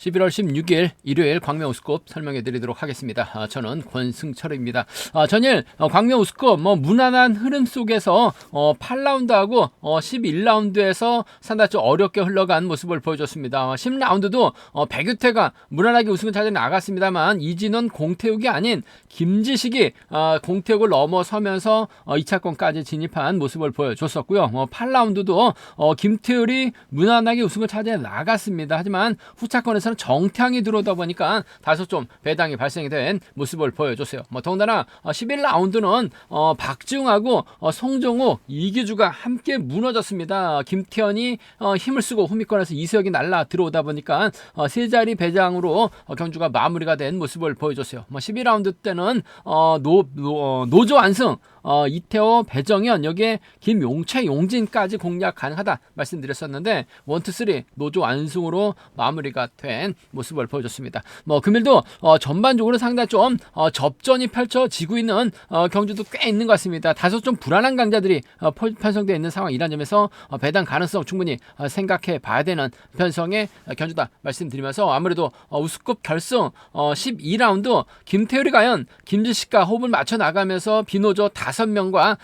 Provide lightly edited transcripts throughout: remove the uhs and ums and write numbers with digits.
11월 16일 일요일 광명 우스컵 설명해 드리도록 하겠습니다. 저는 권승철입니다. 전일 광명 우스컵 무난한 흐름 속에서 8라운드하고 11라운드에서 상당히 좀 어렵게 흘러간 모습을 보여줬습니다. 10라운드도 백유태가 무난하게 우승을 찾아 나갔습니다만 이진원, 공태욱이 아닌 김지식이 공태욱을 넘어서면서 2차권까지 진입한 모습을 보여줬었고요. 8라운드도 김태율이 무난하게 우승을 찾아 나갔습니다. 하지만 후차권에서는 정태양이 들어오다 보니까 다소 좀 배당이 발생이 된 모습을 보여줬어요. 더군다나 11라운드는 박지웅하고 송정우, 이기주가 함께 무너졌습니다. 김태현이 힘을 쓰고 후미권에서 이수혁이 날라 들어오다 보니까 세 자리 배당으로 경주가 마무리가 된 모습을 보여줬어요. 12라운드 때는 노조 안승, 이태호, 배정현, 여기에 김용채, 용진까지 공략 가능하다 말씀드렸었는데 1, 2, 3 노조 안승으로 마무리가 된 모습을 보여줬습니다. 금일도 전반적으로 상당히 좀 접전이 펼쳐지고 있는 경주도 꽤 있는 것 같습니다. 다소 좀 불안한 강자들이 편성되어 있는 상황이라는 점에서 배당 가능성 충분히 생각해 봐야 되는 편성의 경주다 말씀드리면서 아무래도 우스컵 결승 12라운드 김태율이 과연 김지식과 호흡을 맞춰 나가면서 비노조 5명과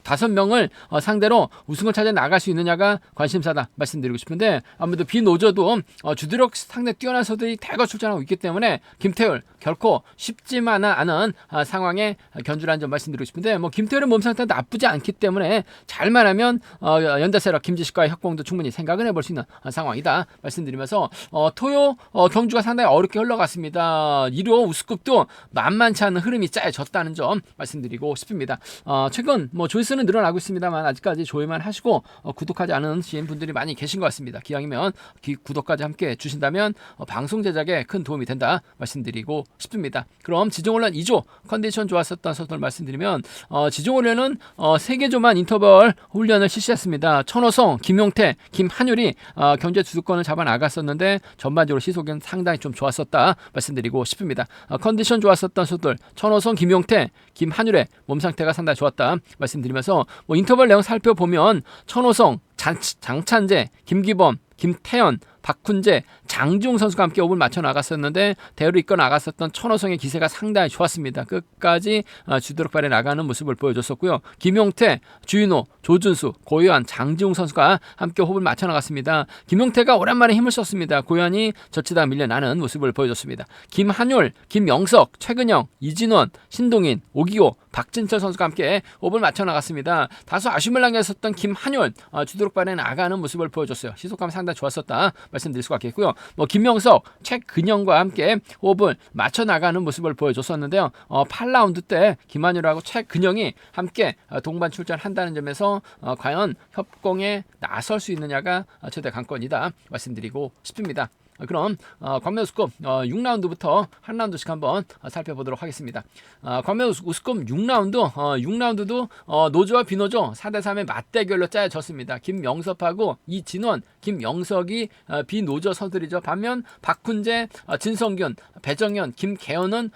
5명을 상대로 우승을 찾아 나갈 수 있느냐가 관심사다 말씀드리고 싶은데 아무래도 비노조도 주드력 상당히 뛰어난 선수들이 대거 출전하고 있기 때문에 김태율 결코 쉽지만은 않은 상황에 견주라는 점 말씀드리고 싶은데 김태율의 몸 상태가 나쁘지 않기 때문에 잘만 하면 연다세력 김지식과의 협공도 충분히 생각을 해볼 수 있는 상황이다 말씀드리면서 토요 경주가 상당히 어렵게 흘러갔습니다. 1호 우스컵도 만만치 않은 흐름이 짜여졌다는 점 말씀드리고 싶습니다. 최근 조회수는 늘어나고 있습니다만 아직까지 조회만 하시고 구독하지 않으신 분들이 많이 계신 것 같습니다. 기왕이면 구독까지 함께 주신다면 방송 제작에 큰 도움이 된다 말씀드리고 싶습니다. 그럼 지정훈련 2조 컨디션 좋았었던 선수들 말씀드리면 지정훈련은 3개조만 인터벌 훈련을 실시했습니다. 천호성, 김용태, 김한율이 경제 주도권을 잡아 나갔었는데 전반적으로 시속은 상당히 좀 좋았었다 말씀드리고 싶습니다. 컨디션 좋았었던 선수들 천호성, 김용태, 김한율의 몸 상태가 상당히 좋았다 말씀드리면서 인터벌 내용 살펴보면 천호성, 장찬재, 김기범, 김태현, 박훈재, 장지웅 선수가 함께 호흡을 맞춰 나갔었는데 대회로 이끌어 나갔었던 천호성의 기세가 상당히 좋았습니다. 끝까지 주도록 발에 나가는 모습을 보여줬었고요. 김용태, 주인호, 조준수, 고요한, 장지웅 선수가 함께 호흡을 맞춰 나갔습니다. 김용태가 오랜만에 힘을 썼습니다. 고요한이 젖히다 밀려나는 모습을 보여줬습니다. 김한율, 김영석, 최근영, 이진원, 신동인, 오기호, 박진철 선수가 함께 호흡을 맞춰 나갔습니다. 다소 아쉬움을 남겼었던 김한율 주도록 발에 나가는 모습을 보여줬어요. 시속감이 상당히 좋았었다 말씀드릴 수가 있겠고요. 김명석, 최근영과 함께 호흡을 맞춰 나가는 모습을 보여줬었는데요. 8라운드 때 김한율하고 최근영이 함께 동반 출전한다는 점에서 과연 협공에 나설 수 있느냐가 최대 관건이다 말씀드리고 싶습니다. 그럼 광명 우스컵 6라운드부터 한 라운드씩 한번 살펴보도록 하겠습니다. 광명 우스컵 6라운드도 노조와 비노조 4대3의 맞대결로 짜여졌습니다. 김명섭하고 이진원, 김영석이 비노조 선수들이죠. 반면 박훈재, 진성균, 배정현, 김계현은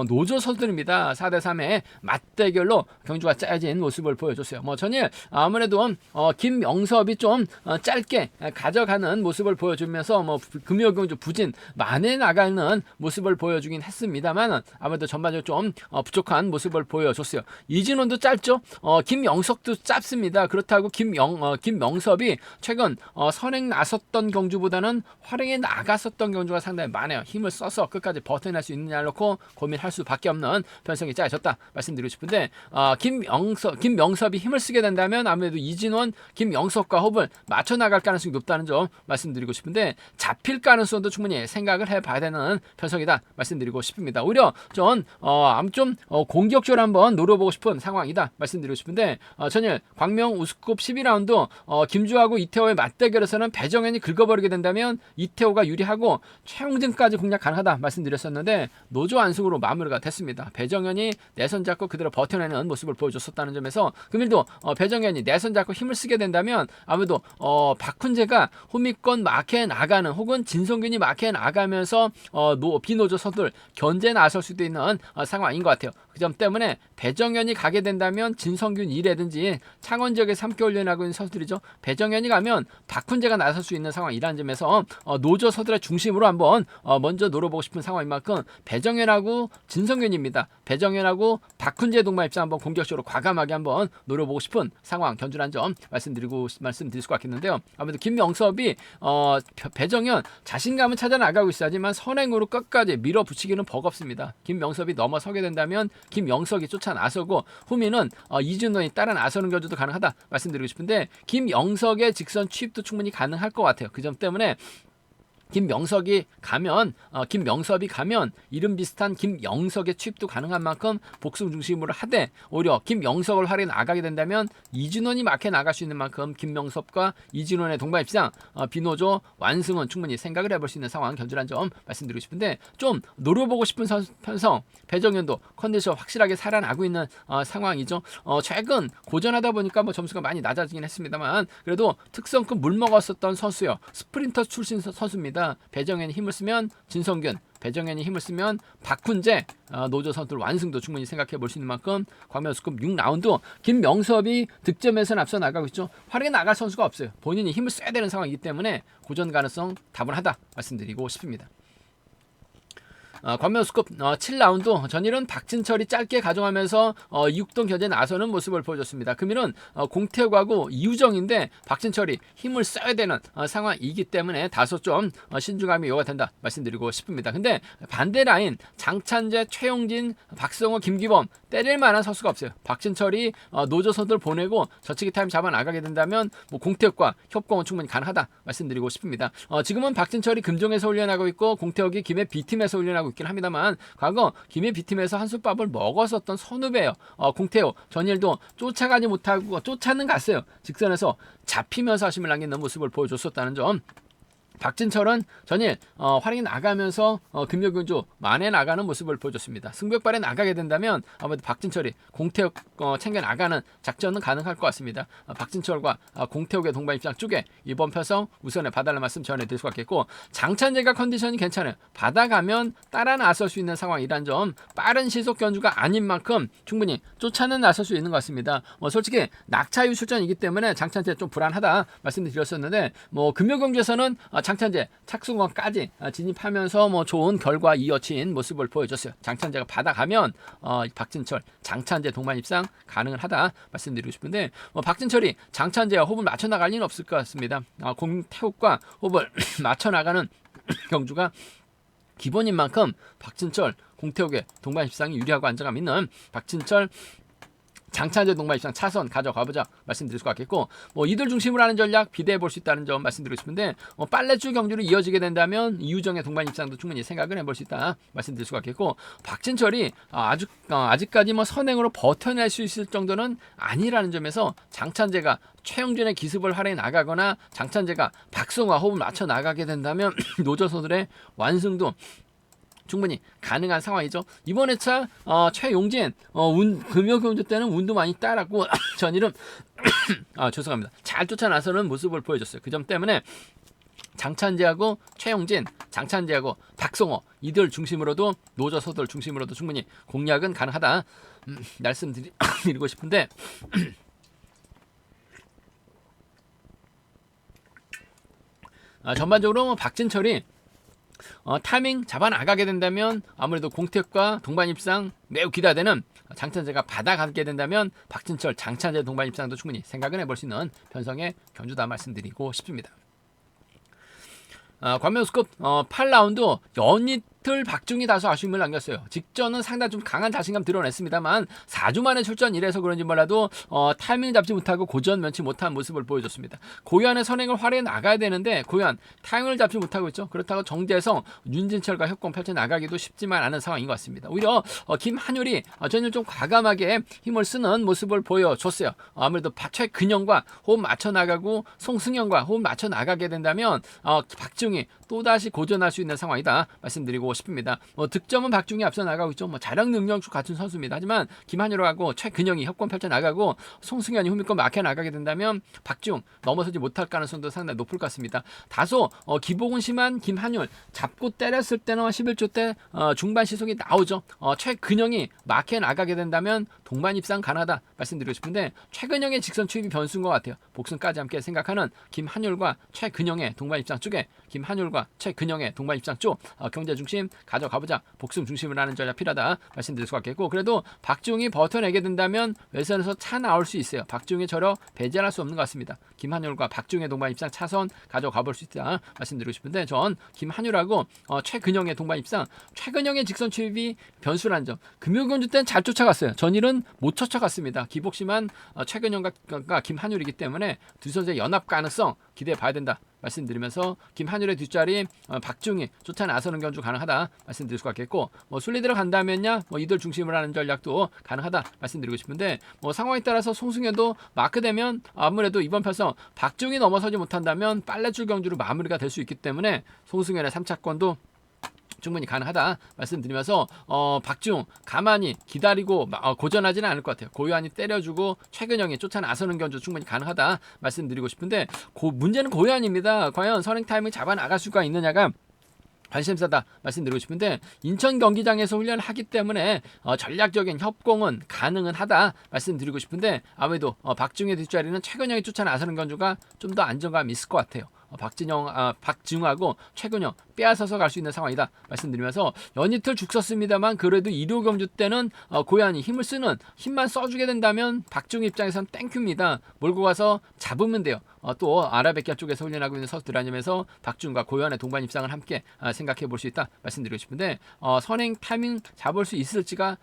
노조 선수들입니다. 4대3의 맞대결로 경주가 짜여진 모습을 보여줬어요. 전일 아무래도 김명섭이 좀 짧게 가져가는 모습을 보여주면서 금요경주 부진 만에 나가는 모습을 보여주긴 했습니다만 아무래도 전반적으로 좀 부족한 모습을 보여줬어요. 이진원도 짧죠. 김영석도 짧습니다. 그렇다고 김명섭이 최근 선행 나섰던 경주보다는 활행에 나갔었던 경주가 상당히 많아요. 힘을 써서 끝까지 버텨낼 수 있느냐를 놓고 고민할 수밖에 없는 편성이 짜여졌다 말씀드리고 싶은데 김명섭이 힘을 쓰게 된다면 아무래도 이진원, 김영석과 호흡을 맞춰 나갈 가능성이 높다는 점 말씀드리고 싶은데 잡힐 가능성도 충분히 생각을 해봐야 되는 편성이다 말씀드리고 싶습니다. 오히려 좀 공격적으로 한번 노려보고 싶은 상황이다 말씀드리고 싶은데 전일 광명 우스컵 12라운드 김주하고 이태호의 맞대결에서는 배정현이 긁어버리게 된다면 이태호가 유리하고 최용진까지 공략 가능하다 말씀드렸었는데 노조 안승으로 마무리가 됐습니다. 배정현이 내선 잡고 그대로 버텨내는 모습을 보여줬었다는 점에서 금일도 배정현이 내선 잡고 힘을 쓰게 된다면 아무래도 박훈재가 후미권 마크에 나가는 혹은 혹은 진성균이 막혀 나가면서 비노조 선수들 견제 나설 수도 있는 상황인 것 같아요. 그 점 때문에 배정현이 가게 된다면 진성균 2라든지 창원 지역에 3개월 연하고 있는 선수들이죠. 배정현이 가면 박훈재가 나설 수 있는 상황이라는 점에서 노조 선수들의 중심으로 한번 먼저 노려보고 싶은 상황인 만큼 배정현하고 진성균입니다. 배정현하고 박훈재 동반 입장 한번 공격적으로 과감하게 한번 노려보고 싶은 상황 견주란 점 말씀드릴 수 같겠는데요. 아무래도 김명섭이 배정현 자신감은 찾아 나가고 있어 하지만 선행으로 끝까지 밀어붙이기는 버겁습니다. 김명섭이 넘어서게 된다면 김영석이 쫓아 나서고 후미는 이준호이 따라 나서는 견주도 가능하다 말씀드리고 싶은데 김영석의 직선 취입도 충분히 가능할 것 같아요. 그 점 때문에 김명섭이 가면 이름 비슷한 김영석의 취입도 가능한 만큼 복수 중심으로 하되 오히려 김영석을 활용해 나가게 된다면 이준원이 막혀 나갈 수 있는 만큼 김명섭과 이준원의 동반 입장 비노조 완승은 충분히 생각을 해볼 수 있는 상황 견주란 점 말씀드리고 싶은데 좀 노려보고 싶은 편성 배정현도 컨디션 확실하게 살아나고 있는 상황이죠. 최근 고전하다 보니까 점수가 많이 낮아지긴 했습니다만 그래도 특성급 물먹었었던 선수요. 스프린터 출신 선수입니다. 배정현이 힘을 쓰면 진성균, 배정현이 힘을 쓰면 박훈재 노조 선수들 완승도 충분히 생각해 볼 수 있는 만큼 광명우스컵 6라운드 김명섭이 득점에서는 앞서 나가고 있죠. 활약에 나갈 선수가 없어요. 본인이 힘을 써야 되는 상황이기 때문에 고전 가능성 다분하다 말씀드리고 싶습니다. 광명우스컵 7라운드 전일은 박진철이 짧게 가져가면서 6동 견제에 나서는 모습을 보여줬습니다. 금일은 공태욱하고 이우정인데 박진철이 힘을 써야 되는 상황이기 때문에 다소 좀 신중함이 요구가 된다 말씀드리고 싶습니다. 근데 반대 라인 장찬재, 최용진, 박성호, 김기범 때릴 만한 선수가 없어요. 박진철이 노조 선수들 보내고 저치기 타임 잡아 나가게 된다면 공태욱과 협공은 충분히 가능하다 말씀드리고 싶습니다. 지금은 박진철이 금종에서 훈련하고 있고 공태욱이 김해 B팀에서 훈련하고 있긴 합니다만 과거 김해 B팀에서 한솥밥을 먹었었던 선후배예요. 공태욱 전일도 쫓아가지 못하고 쫓아는 갔어요. 직선에서 잡히면서 힘을 남기는 모습을 보여줬었다는 점. 박진철은 전일 활약이 나가면서 금요균주 만에 나가는 모습을 보여줬습니다. 승벽발에 나가게 된다면 아무래도 박진철이 공태욱 챙겨 나가는 작전은 가능할 것 같습니다. 박진철과 공태욱의 동반 입장 쪽에 이번 편성 우선에 봐달라는 말씀 전해드릴 수가 있겠고 장찬재가 컨디션이 괜찮아요. 받아가면 따라 나설 수 있는 상황이란 점 빠른 시속 견주가 아닌 만큼 충분히 쫓아는 나설 수 있는 것 같습니다. 솔직히 낙차유 출전이기 때문에 장찬재 좀 불안하다 말씀드렸었는데 금요경주에서는 장찬재 착수권까지 진입하면서 좋은 결과 이어진 모습을 보여줬어요. 장찬재가 받아가면 박진철, 장찬재 동반 입상 가능을 하다 말씀드리고 싶은데 박진철이 장찬재와 호흡을 맞춰 나갈 리는 없을 것 같습니다. 공태욱과 호흡을 맞춰 나가는 경주가 기본인 만큼 박진철, 공태욱의 동반 입상이 유리하고 안정감 있는 박진철 장찬재 동반 입상 차선 가져가보자 말씀드릴 수가 있겠고 이들 중심으로 하는 전략 비대해 볼 수 있다는 점 말씀드리고 싶은데 빨래줄 경주로 이어지게 된다면 이우정의 동반 입상도 충분히 생각을 해볼 수 있다 말씀드릴 수가 있겠고 박진철이 아직까지 선행으로 버텨낼 수 있을 정도는 아니라는 점에서 장찬재가 최영준의 기습을 활용해 나가거나 장찬재가 박성호와 호흡을 맞춰 나가게 된다면 노조 선수들의 완승도 충분히 가능한 상황이죠. 이번 회차 최용진 금요경주 때는 운도 많이 따랐고 전일은 죄송합니다. 잘 쫓아나서는 모습을 보여줬어요. 그 점 때문에 장찬재하고 최용진, 장찬재하고 박성호 이들 중심으로도 노조 선수들 중심으로도 충분히 공략은 가능하다 말씀드리고 싶은데 전반적으로 박진철이 타이밍 잡아 나가게 된다면 아무래도 공태욱과 동반 입상 매우 기대되는 장찬재가 받아가게 된다면 박진철, 장찬재 동반 입상도 충분히 생각을 해볼 수 있는 편성의 견주다 말씀드리고 싶습니다. 광명우스컵 8라운드 연이틀 박중이 다소 아쉬움을 남겼어요. 직전은 상당히 좀 강한 자신감 드러냈습니다만 4주 만에 출전 이래서 그런지 몰라도 타이밍 잡지 못하고 고전 면치 못한 모습을 보여줬습니다. 고현의 선행을 활용해 나가야 되는데 고현 타이밍을 잡지 못하고 있죠. 그렇다고 정재성, 윤진철과 협공 펼쳐 나가기도 쉽지만 않은 상황인 것 같습니다. 오히려 김한율이 전일 좀 과감하게 힘을 쓰는 모습을 보여줬어요. 아무래도 최근영과 호흡 맞춰 나가고 송승현과 호흡 맞춰 나가게 된다면 박중이 또다시 고전할 수 있는 상황이다 말씀드리고 싶습니다. 득점은 박중이 앞서 나가고 있죠. 자력 능력도 같은 선수입니다. 하지만 김한율하고 최근영이 협권 펼쳐 나가고 송승현이 후미권 막혀 나가게 된다면 박중 넘어서지 못할 가능성도 상당히 높을 것 같습니다. 다소 기복은 심한 김한율 잡고 때렸을 때는 11조 때 중반 시속이 나오죠. 최근영이 막혀 나가게 된다면 동반 입상 가능하다 말씀드리고 싶은데 최근영의 직선 추입이 변수인 것 같아요. 복승까지 함께 생각하는 김한율과 최근영의 동반 입상 쪽에 김한율과 최근영의 동반 입상 쪽 경제 중심 가져가보자. 복승 중심을 하는 전략 필요하다 말씀드릴 수가 있겠고 그래도 박중이 버텨내게 된다면 외선에서 차 나올 수 있어요. 박중의 저력 배제할 수 없는 것 같습니다. 김한율과 박중의 동반 입상 차선 가져가볼 수 있다 말씀드리고 싶은데 전 김한율하고 최근영의 동반 입상 최근영의 직선 추입이 변수라는 점 금요경주 때는 잘 쫓아갔어요. 전일은 못 쫓아갔습니다. 기복심한 최근영과 김한율이기 때문에 두 선수의 연합 가능성 기대해 봐야 된다 말씀드리면서 김한율의 뒷자리 박중이 쫓아 나서는 경주 가능하다 말씀드릴 수가 있겠고 순리 들어간다면야 이들 중심을 하는 전략도 가능하다 말씀드리고 싶은데 상황에 따라서 송승현도 마크되면 아무래도 이번 편성 박중이 넘어서지 못한다면 빨래줄 경주로 마무리가 될 수 있기 때문에 송승현의 3차권도 충분히 가능하다 말씀드리면서 박중 가만히 기다리고 고전하지는 않을 것 같아요. 고요한이 때려주고 최근영이 쫓아 나서는 경주 충분히 가능하다 말씀드리고 싶은데 문제는 고요한입니다. 과연 선행 타이밍 잡아 나갈 수가 있느냐가 관심사다 말씀드리고 싶은데 인천 경기장에서 훈련을 하기 때문에 전략적인 협공은 가능은 하다 말씀드리고 싶은데 아무래도 박중의 뒷자리는 최근영이 쫓아 나서는 경주가 좀 더 안정감이 있을 것 같아요. 박중하고 최근영 빼앗아서 갈 수 있는 상황이다 말씀드리면서 연이틀 죽 썼습니다만 그래도 일요 경주 때는 고양이 힘만 써주게 된다면 박중 입장에선 땡큐입니다. 몰고 가서 잡으면 돼요. 또 아라베키아 쪽에서 훈련하고 있는 선수들 아니면서 박중과 고현의 동반 입상을 함께 생각해 볼 수 있다 말씀드리고 싶은데 선행 타이밍 잡을 수 있을지가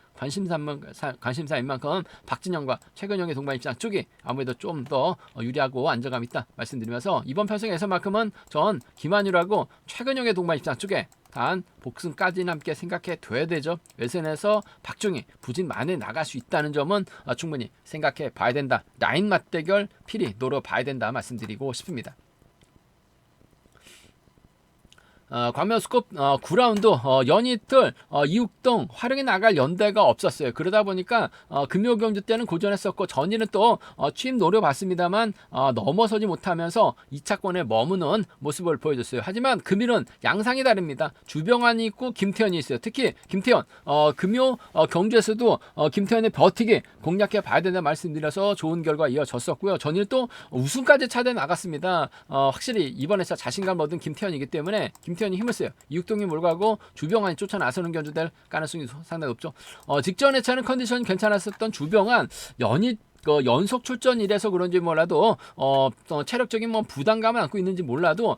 관심사인 만큼 박진영과 최근영의 동반 입상 쪽이 아무래도 좀 더 유리하고 안정감 있다 말씀드리면서 이번 편성에서만큼은 전 김한율하고 최근영의 동반 입상 쪽에 단 복승까지는 함께 생각해 둬야 되죠. 외선에서 박중이 부진 만에 나갈 수 있다는 점은 충분히 생각해 봐야 된다. 라인 맞대결 필히 노려봐야 된다 말씀드리고 싶습니다. 광명스컵 9라운드 연이틀 이육동 활용해 나갈 연대가 없었어요. 그러다 보니까 금요경주 때는 고전했었고 전일은 또 취임 노려봤습니다만 넘어서지 못하면서 2차권에 머무는 모습을 보여줬어요. 하지만 금일은 양상이 다릅니다. 주병환이 있고 김태현이 있어요. 특히 김태현 금요 경주에서도 김태현의 버티기 공략해 봐야 된다 말씀드려서 좋은 결과 이어졌었고요. 전일 또 우승까지 차대 나갔습니다. 확실히 이번에 자신감 얻은 김태현이기 때문에 김태현이 힘을 써요. 이육동이 몰고 가고 주병환이 쫓아 나서는 경주 될 가능성이 상당히 높죠. 직전 회차는 컨디션이 괜찮았었던 주병환 연속 출전이라서 그런지 몰라도 체력적인 부담감을 안고 있는지 몰라도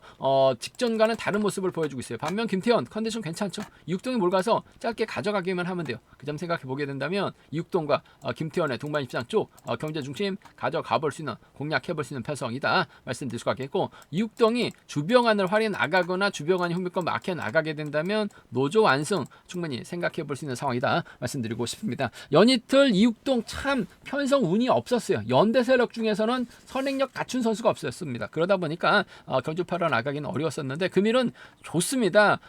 직전과는 다른 모습을 보여주고 있어요. 반면 김태현 컨디션 괜찮죠. 이육동이 몰가서 짧게 가져가기만 하면 돼요. 그 점 생각해 보게 된다면 이육동과 김태현의 동반 입상 쪽 경제 중심 가져가 볼 수 있는 공략해 볼 수 있는 편성이다 말씀드릴 수가 있겠고 이육동이 주병환을 활용해 나가거나 주병환이 흥미권 막혀 나가게 된다면 노조 완승 충분히 생각해 볼 수 있는 상황이다 말씀드리고 싶습니다. 연이틀 이육동 참 편성 운이 없었어요. 연대 세력 중에서는 선행력 갖춘 선수가 없었습니다. 그러다 보니까 경주파로 나가기는 어려웠었는데 금일은 좋습니다.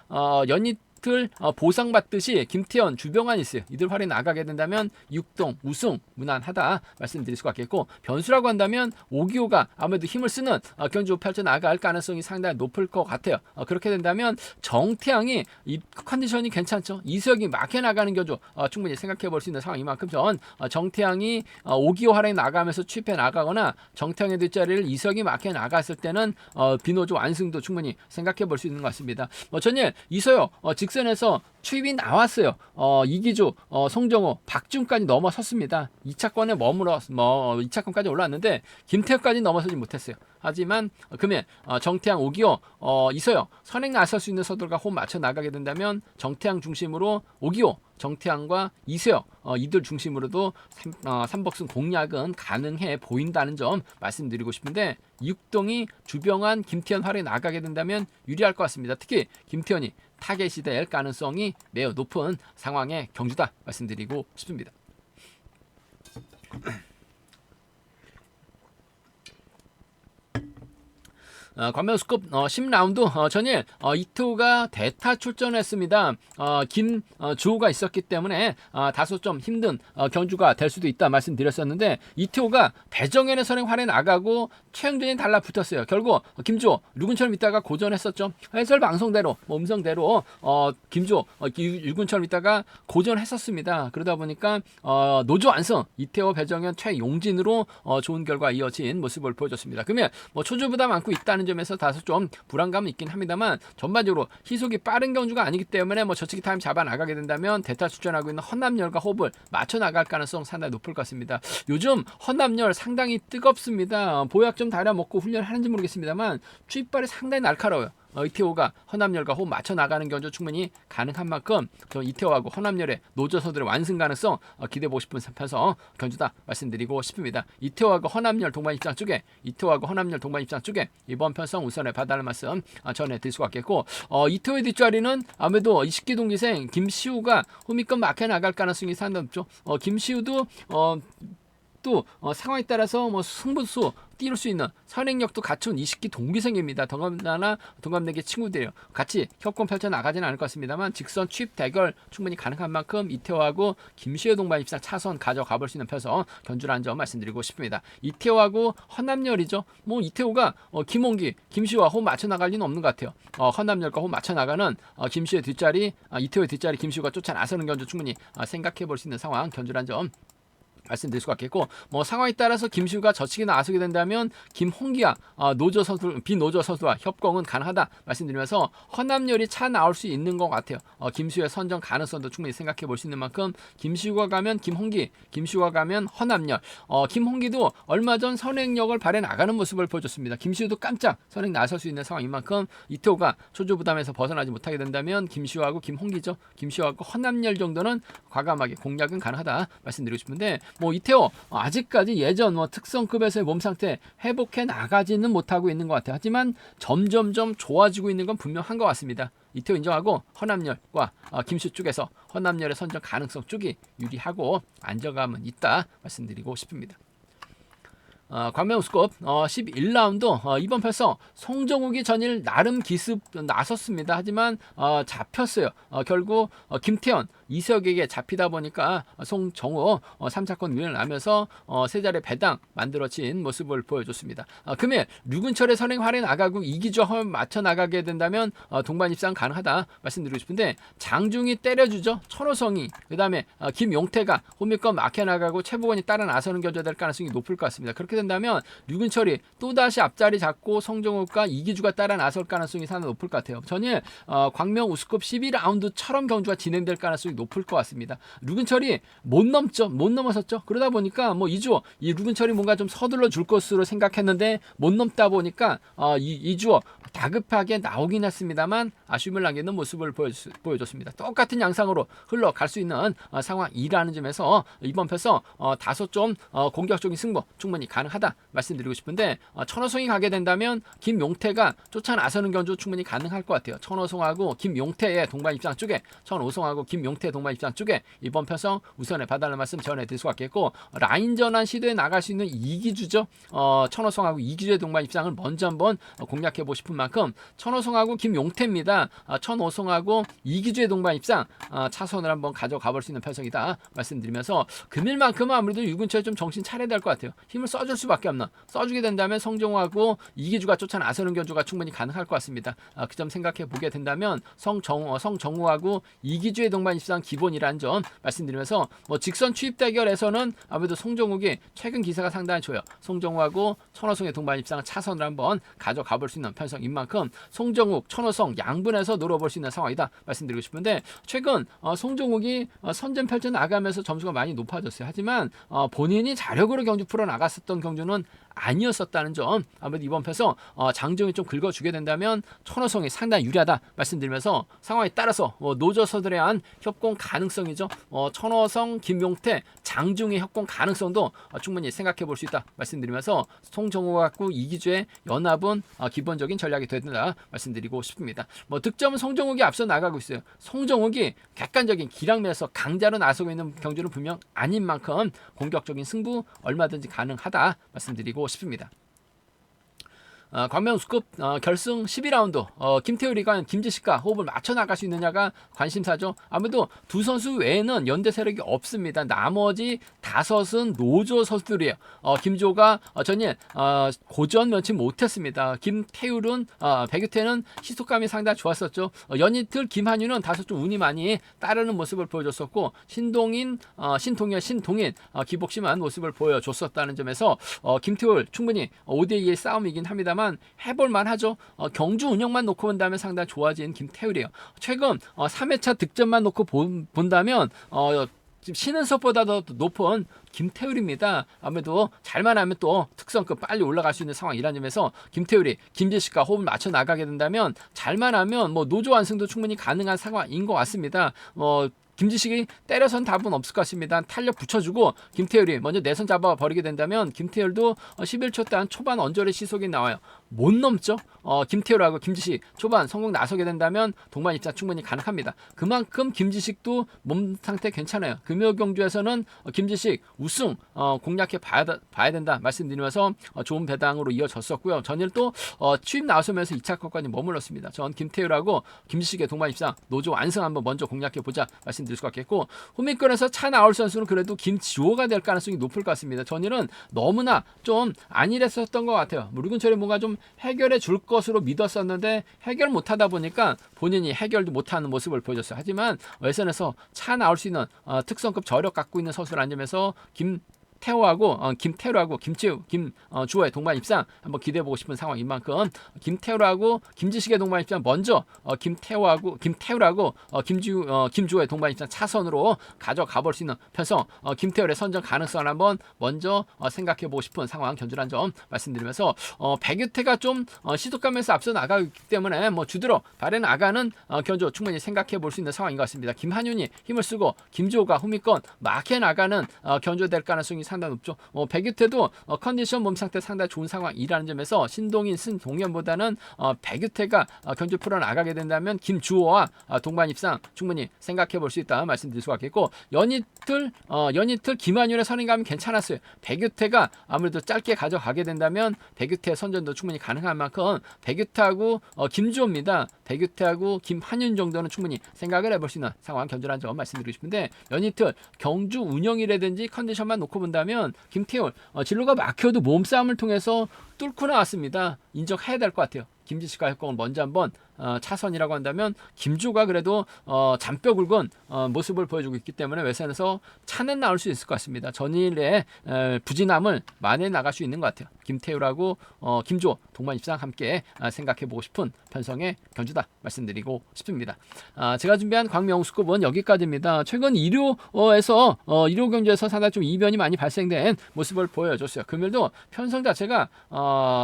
연이틀 보상받듯이 김태현, 주병환이 있어요. 이들 활이 나가게 된다면 육동 우승 무난하다 말씀드릴 수가 있겠고 변수라고 한다면 오기호가 아무래도 힘을 쓰는 경주 펼쳐 나갈 가능성이 상당히 높을 것 같아요. 그렇게 된다면 정태양이 이 컨디션이 괜찮죠. 이수혁이 막혀 나가는 경주 충분히 생각해 볼 수 있는 상황인 만큼 전 정태양이 오기호 활에 나가면서 취입해 나가거나 정태양의 뒷자리를 이수혁이 막혀 나갔을 때는 비노조 완승도 충분히 생각해 볼 수 있는 것 같습니다. 전일 이서혁 직선에서 추입이 나왔어요. 이기주, 송정호, 박준까지 넘어섰습니다. 2차권에 머물러 2차권까지 올라왔는데 김태혁까지 넘어서지 못했어요. 하지만 금일 정태양, 오기호, 이서영 선행 나설 수 있는 서들과 호흡 맞춰 나가게 된다면 정태양 중심으로 오기호, 정태양과 이서영 이들 중심으로도 삼복승 공략은 가능해 보인다는 점 말씀드리고 싶은데 육동이 주병환, 김태현 활에 나가게 된다면 유리할 것 같습니다. 특히 김태현이 타겟이 될 가능성이 매우 높은 상황의 경주다 말씀드리고 싶습니다. 광명우스컵 10라운드 전일 이태호가 대타 출전했습니다. 김주호가 있었기 때문에 다소 좀 힘든 경주가 될 수도 있다 말씀드렸었는데 이태호가 배정현의 선행 활에 나가고 최영준이 달라붙었어요. 결국 김주호, 류근철 믿다가 고전했었죠. 해설 방송대로 음성대로 김주호, 류근철 믿다가 고전했었습니다. 그러다 보니까 노조 완성 이태호, 배정현, 최용진으로 좋은 결과 이어진 모습을 보여줬습니다. 그러면 초주보다 많고 있다는 점에서 다소 좀 불안감은 있긴 합니다만 전반적으로 희속이 빠른 경주가 아니기 때문에 저치기 타임 잡아 나가게 된다면 대타 출전하고 있는 헌남열과 호흡을 맞춰 나갈 가능성 상당히 높을 것 같습니다. 요즘 헌남열 상당히 뜨겁습니다. 보약 좀 다려 먹고 훈련하는지 모르겠습니다만 추입발이 상당히 날카로워요. 이태호가 헌남열과 호흡 맞춰 나가는 경주 충분히 가능한 만큼 저 이태호하고 헌남열의 노조서들의 완승 가능성 기대해보고 싶은 편서 경주다 말씀드리고 싶습니다. 이태호하고 헌남열 동반 입장 쪽에 이번 편성 우선에 봐달라는 말씀 전해드릴 수가 있겠고 이태호의 뒷자리는 아무래도 20기 동기생 김시우가 호미권 막혀 나갈 가능성이 상당히 높죠. 김시우도 또 상황에 따라서 승부수 띄울 수 있는 선행력도 갖춘 20기 동기생입니다. 동갑내기 친구들이요. 같이 협공 펼쳐 나가지는 않을 것 같습니다만 직선 취입 대결 충분히 가능한 만큼 이태호하고 김시우 동반 입상 차선 가져가 볼 수 있는 편서 견주라는 점 말씀드리고 싶습니다. 이태호하고 헌남열이죠. 이태호가 김홍기, 김시우와 호흡 맞춰 나갈 리는 없는 것 같아요. 헌남열과 호흡 맞춰 나가는 김시우의 뒷자리, 이태호의 뒷자리 김시우가 쫓아 나서는 견주 충분히 생각해 볼 수 있는 상황 견주라는 점 말씀드릴 수가 있겠고 상황에 따라서 김시우가 젖히게 나서게 된다면 김홍기와 비노조 선수와 협공은 가능하다 말씀드리면서 헌남열이 차 나올 수 있는 것 같아요. 김시우의 선정 가능성도 충분히 생각해 볼 수 있는 만큼 김시우가 가면 김홍기, 김시우가 가면 헌남열. 김홍기도 얼마 전 선행력을 발휘 나가는 모습을 보여줬습니다. 김시우도 깜짝 선행 나설 수 있는 상황인 만큼 이태호가 초조 부담에서 벗어나지 못하게 된다면 김시우하고 김홍기죠. 김시우하고 헌남열 정도는 과감하게 공략은 가능하다 말씀드리고 싶은데 이태호 아직까지 예전 특성급에서의 몸 상태 회복해 나가지는 못하고 있는 것 같아요. 하지만 점점점 좋아지고 있는 건 분명한 것 같습니다. 이태호 인정하고 헌남열과 김시우 쪽에서 헌남열의 선정 가능성 쪽이 유리하고 안정감은 있다 말씀드리고 싶습니다. 광명우스컵 11라운드 이번 편성 송정욱이 전일 나름 기습 나섰습니다. 하지만 잡혔어요. 결국 김태현, 이석에게 잡히다 보니까 송정욱 3차권 위를 나면서 세 자리 배당 만들어진 모습을 보여줬습니다. 금일 류근철의 선행 활에 나가고 이기주와 맞춰 나가게 된다면 동반 입상 가능하다 말씀드리고 싶은데 장중이 때려주죠. 천호성이 그 다음에 김용태가 홈미권 막혀 나가고 최보건이 따라 나서는 견주가 될 가능성이 높을 것 같습니다. 그렇게 된다면 류근철이 또다시 앞자리 잡고 송정욱과 이기주가 따라 나설 가능성이 상당히 높을 것 같아요. 전일 광명우스컵 12라운드처럼 경주가 진행될 가능성이 높을 것 같습니다. 류근철이 못 넘었었죠. 그러다 보니까 이 류근철이 뭔가 좀 서둘러 줄 것으로 생각했는데 못 넘다 보니까 이주호 다급하게 나오긴 했습니다만 아쉬움을 남기는 모습을 보여줬습니다. 똑같은 양상으로 흘러갈 수 있는 상황이라는 점에서 이번 편서 다소 좀 공격적인 승부 충분히 가능하다 말씀드리고 싶은데 천호성이 가게 된다면 김용태가 쫓아 나서는 견주 충분히 가능할 것 같아요. 천호성하고 김용태의 동반 입장 쪽에 천호성하고 김용태 동반 입장 쪽에 이번 편성 우선에 봐달라는 말씀 전해드릴 수가 있겠고 라인 전환 시도에 나갈 수 있는 이기주죠. 천호성하고 이기주의 동반 입장을 먼저 한번 공략해 보고 싶은 만큼 천호성하고 김용태입니다. 천호성하고 이기주의 동반 입장 차선을 한번 가져가 볼 수 있는 편성이다 말씀드리면서 금일만큼은 아무래도 유근철이 좀 정신 차려야 될 것 같아요. 힘을 써줄 수밖에 없나. 써주게 된다면 성정호하고 이기주가 쫓아 나서는 견주가 충분히 가능할 것 같습니다. 그 점 생각해 보게 된다면 성정호하고 이기주의 동반 입장 기본이라는 점 말씀드리면서 직선 취입 대결에서는 아무래도 송정욱이 최근 기세가 상당히 좋아요. 송정욱하고 천호성의 동반 입장 차선을 한번 가져가 볼 수 있는 편성인 만큼 송정욱, 천호성 양분에서 노려볼 수 있는 상황이다 말씀드리고 싶은데 최근 송정욱이 선전 펼쳐 나가면서 점수가 많이 높아졌어요. 하지만 본인이 자력으로 경주 풀어 나갔었던 경주는 아니었었다는 점 아무래도 이번 편에서 장정이 좀 긁어주게 된다면 천호성이 상당히 유리하다 말씀드리면서 상황에 따라서 노조서들에 대한 협공 가능성이죠. 천호성, 김용태, 장중의 협공 가능성도 충분히 생각해 볼 수 있다 말씀드리면서 송정호 갖고 이기주의 연합은 기본적인 전략이 된다 말씀드리고 싶습니다. 득점은 송정욱이 앞서 나가고 있어요. 송정욱이 객관적인 기량면에서 강자로 나서고 있는 경주는 분명 아닌 만큼 공격적인 승부 얼마든지 가능하다 말씀드리고 싶습니다. 광명우스컵 결승 12라운드 김태율이가 김지식과 호흡을 맞춰 나갈 수 있느냐가 관심사죠. 아무래도 두 선수 외에는 연대 세력이 없습니다. 나머지 5은 노조 선수들이에요. 김주호가 전일 고전 면치 못했습니다. 김태율은 백유태는 시속감이 상당히 좋았었죠. 연이틀 김한윤은 다소 좀 운이 많이 따르는 모습을 보여줬었고 신동인 기복심한 모습을 보여줬었다는 점에서 김태율 충분히 5대2의 싸움이긴 합니다만 해볼만 하죠. 경주 운영만 놓고 본다면 상당히 좋아진 김태율이에요. 최근 3회차 득점만 놓고 본다면 지금 신은섭보다 더 높은 김태율입니다. 아무래도 잘만 하면 또 특성급 빨리 올라갈 수 있는 상황이라는 점에서 김태율이 김지식과 호흡을 맞춰 나가게 된다면 잘만 하면 뭐 노조 완승도 충분히 가능한 상황인 것 같습니다. 김지식이 때려선 답은 없을 것 같습니다. 탄력 붙여주고 김태율이 먼저 내선 잡아버리게 된다면 김태율도 11초 단 초반 언저리 시속이 나와요. 못 넘죠. 김태율하고 김지식 초반 성공 나서게 된다면 동반 입장 충분히 가능합니다. 그만큼 김지식도 몸 상태 괜찮아요. 금요경주에서는 김지식 우승 공략해 봐야 된다 말씀드리면서 좋은 배당으로 이어졌었고요. 전일 또 취임 나서면서 2차 컷까지 머물렀습니다. 전 김태율하고 김지식의 동반 입장 노조 완승 한번 먼저 공략해 보자 말씀드릴 수 같겠고 호민권에서 차 나올 선수는 그래도 김지호가 될 가능성이 높을 것 같습니다. 전일은 너무나 좀 안일했었던 것 같아요. 류근철이 뭔가 좀 해결해 줄 것으로 믿었었는데 해결 못하다 보니까 본인이 해결도 못하는 모습을 보여줬어요. 하지만 외선에서 차 나올 수 있는 특성급 저력 갖고 있는 선수라는 점에서 김태우하고 김주호의 동반 입상 한번 기대해보고 싶은 상황인 만큼 김태우하고 김지식의 동반 입상 먼저 김태우하고 김주호의 동반 입상 차선으로 가져가 볼 수 있는 편성 김태우의 선정 가능성을 한번 먼저 생각해보고 싶은 상황 견주란 점 말씀드리면서 백유태가 좀 시속감에서 앞서 나가기 때문에 주드로 발에 나가는 견주 충분히 생각해볼 수 있는 상황인 것 같습니다. 김한윤이 힘을 쓰고 김주호가 후미권 막혀 나가는 견주 될 가능성이 상당히 높죠. 백유태도 컨디션 몸 상태 상당히 좋은 상황이라는 점에서 신동인, 신동현보다는 백유태가 견주 풀어 나가게 된다면 김주호와 동반 입상 충분히 생각해 볼 수 있다 말씀드릴 수가 있겠고 연이틀 김한윤의 선임감이 괜찮았어요. 백유태가 아무래도 짧게 가져가게 된다면 백유태 선전도 충분히 가능한 만큼 백유태하고 김주호입니다. 백유태하고 김한윤 정도는 충분히 생각을 해볼 수 있는 상황 견주라는 점 말씀드리고 싶은데 연이틀 경주 운영이라든지 컨디션만 놓고 본다면 김태훈 진로가 막혀도 몸싸움을 통해서 뚫고 나왔습니다. 인정해야 될 것 같아요. 김지식과 협공을 먼저 한번 차선이라고 한다면 김주가 그래도 잔뼈 굵은 모습을 보여주고 있기 때문에 외선에서 차는 나올 수 있을 것 같습니다. 전일에 부진함을 만회 나갈 수 있는 것 같아요. 김태율하고 김주호 동반 입상 함께 생각해보고 싶은 편성의 견주다 말씀드리고 싶습니다. 제가 준비한 광명우스컵은 여기까지입니다. 최근 1호 경주에서 상당히 좀 이변이 많이 발생된 모습을 보여줬어요. 금요일도 편성 자체가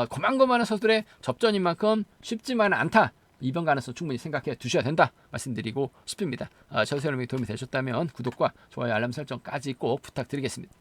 고만고만한 선수들의 접전인 만큼 쉽지만 않다. 이번 가능성 충분히 생각해 두셔야 된다 말씀드리고 싶습니다. 저희 설명이 도움이 되셨다면 구독과 좋아요 알람 설정까지 꼭 부탁드리겠습니다.